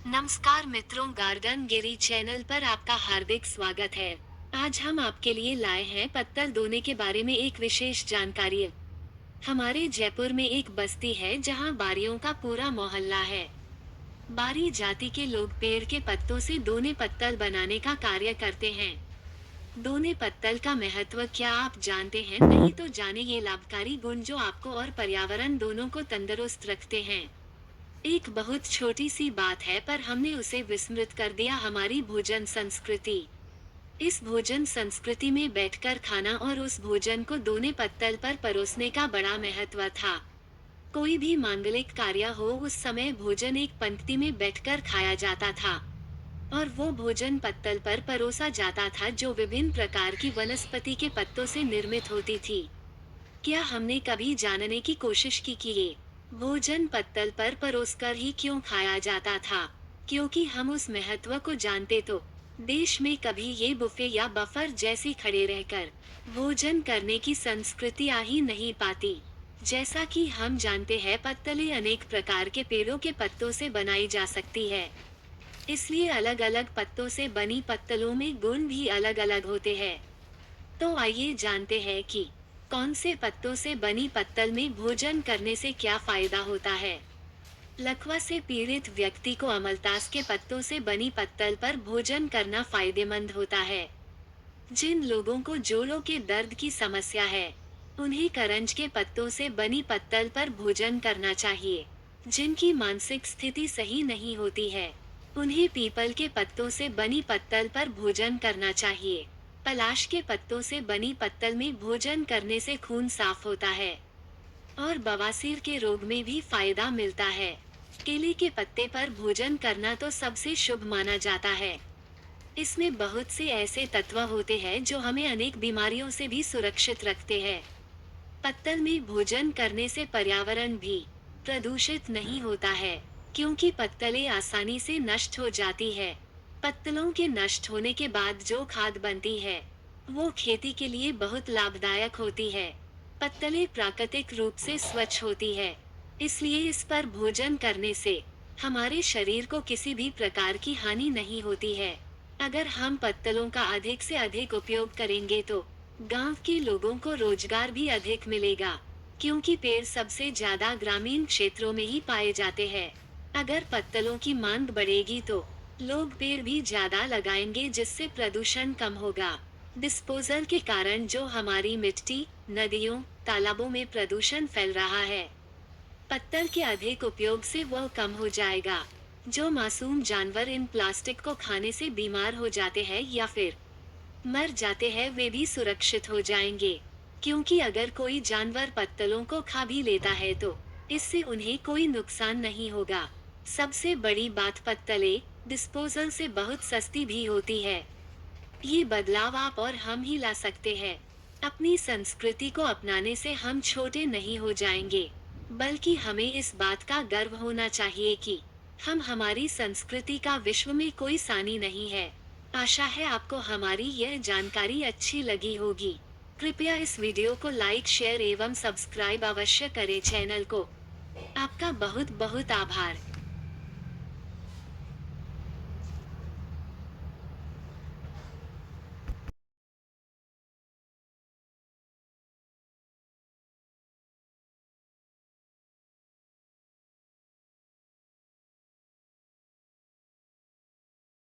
नमस्कार मित्रों, गार्डन गिरी चैनल पर आपका हार्दिक स्वागत है। आज हम आपके लिए लाए हैं पत्तल दोने के बारे में एक विशेष जानकारी। हमारे जयपुर में एक बस्ती है जहां बारियों का पूरा मोहल्ला है। बारी जाति के लोग पेड़ के पत्तों से दोने पत्तल बनाने का कार्य करते हैं। दोने पत्तल का महत्व क्या आप जानते हैं? नहीं तो जाने ये लाभकारी गुण जो आपको और पर्यावरण दोनों को तंदुरुस्त रखते हैं। एक बहुत छोटी सी बात है पर हमने उसे विस्मृत कर दिया, हमारी भोजन संस्कृति। इस भोजन संस्कृति में बैठकर खाना और उस भोजन को दोने पत्तल पर परोसने का बड़ा महत्व था। कोई भी मांगलिक कार्य हो, उस समय भोजन एक पंक्ति में बैठकर खाया जाता था और वो भोजन पत्तल पर परोसा जाता था जो विभिन्न प्रकार की वनस्पति के पत्तों से निर्मित होती थी। क्या हमने कभी जानने की कोशिश की कि ये भोजन पत्तल पर परोसकर ही क्यों खाया जाता था? क्योंकि हम उस महत्व को जानते तो देश में कभी ये बुफे या बफर जैसी खड़े रहकर भोजन करने की संस्कृति आ ही नहीं पाती। जैसा कि हम जानते हैं, पत्तलें अनेक प्रकार के पेड़ों के पत्तों से बनाई जा सकती है। इसलिए अलग अलग पत्तों से बनी पत्तलों में गुण भी अलग अलग होते हैं। तो आइए जानते हैं कि कौन से पत्तों से बनी पत्तल में भोजन करने से क्या फायदा होता है। लकवा से पीड़ित व्यक्ति को अमलतास के पत्तों से बनी पत्तल पर भोजन करना फायदेमंद होता है। जिन लोगों को जोड़ों के दर्द की समस्या है, उन्हें करंज के पत्तों से बनी पत्तल पर भोजन करना चाहिए। जिनकी मानसिक स्थिति सही नहीं होती है, उन्हें पीपल के पत्तों से बनी पत्तल पर भोजन करना चाहिए। पलाश के पत्तों से बनी पत्तल में भोजन करने से खून साफ होता है और बवासीर के रोग में भी फायदा मिलता है। केले के पत्ते पर भोजन करना तो सबसे शुभ माना जाता है। इसमें बहुत से ऐसे तत्व होते हैं जो हमें अनेक बीमारियों से भी सुरक्षित रखते हैं। पत्तल में भोजन करने से पर्यावरण भी प्रदूषित नहीं होता है, क्योंकि पत्तलें आसानी से नष्ट हो जाती है। पत्तलों के नष्ट होने के बाद जो खाद बनती है, वो खेती के लिए बहुत लाभदायक होती है। पत्तलें प्राकृतिक रूप से स्वच्छ होती है, इसलिए इस पर भोजन करने से हमारे शरीर को किसी भी प्रकार की हानि नहीं होती है। अगर हम पत्तलों का अधिक से अधिक उपयोग करेंगे तो गांव के लोगों को रोजगार भी अधिक मिलेगा, क्योंकि पेड़ सबसे ज्यादा ग्रामीण क्षेत्रों में ही पाए जाते हैं। अगर पत्तलों की मांग बढ़ेगी तो लोग पेड़ भी ज्यादा लगाएंगे, जिससे प्रदूषण कम होगा। डिस्पोजल के कारण जो हमारी मिट्टी, नदियों, तालाबों में प्रदूषण फैल रहा है, पत्तल के अधिक उपयोग से वह कम हो जाएगा। जो मासूम जानवर इन प्लास्टिक को खाने से बीमार हो जाते हैं या फिर मर जाते हैं, वे भी सुरक्षित हो जाएंगे, क्योंकि अगर कोई जानवर पत्तलों को खा भी लेता है तो इससे उन्हें कोई नुकसान नहीं होगा। सबसे बड़ी बात, पत्तलें डिस्पोजल से बहुत सस्ती भी होती है। ये बदलाव आप और हम ही ला सकते हैं। अपनी संस्कृति को अपनाने से हम छोटे नहीं हो जाएंगे, बल्कि हमें इस बात का गर्व होना चाहिए कि हम हमारी संस्कृति का विश्व में कोई सानी नहीं है। आशा है आपको हमारी यह जानकारी अच्छी लगी होगी। कृपया इस वीडियो को लाइक, शेयर एवं सब्सक्राइब अवश्य करें चैनल को। आपका बहुत बहुत आभार।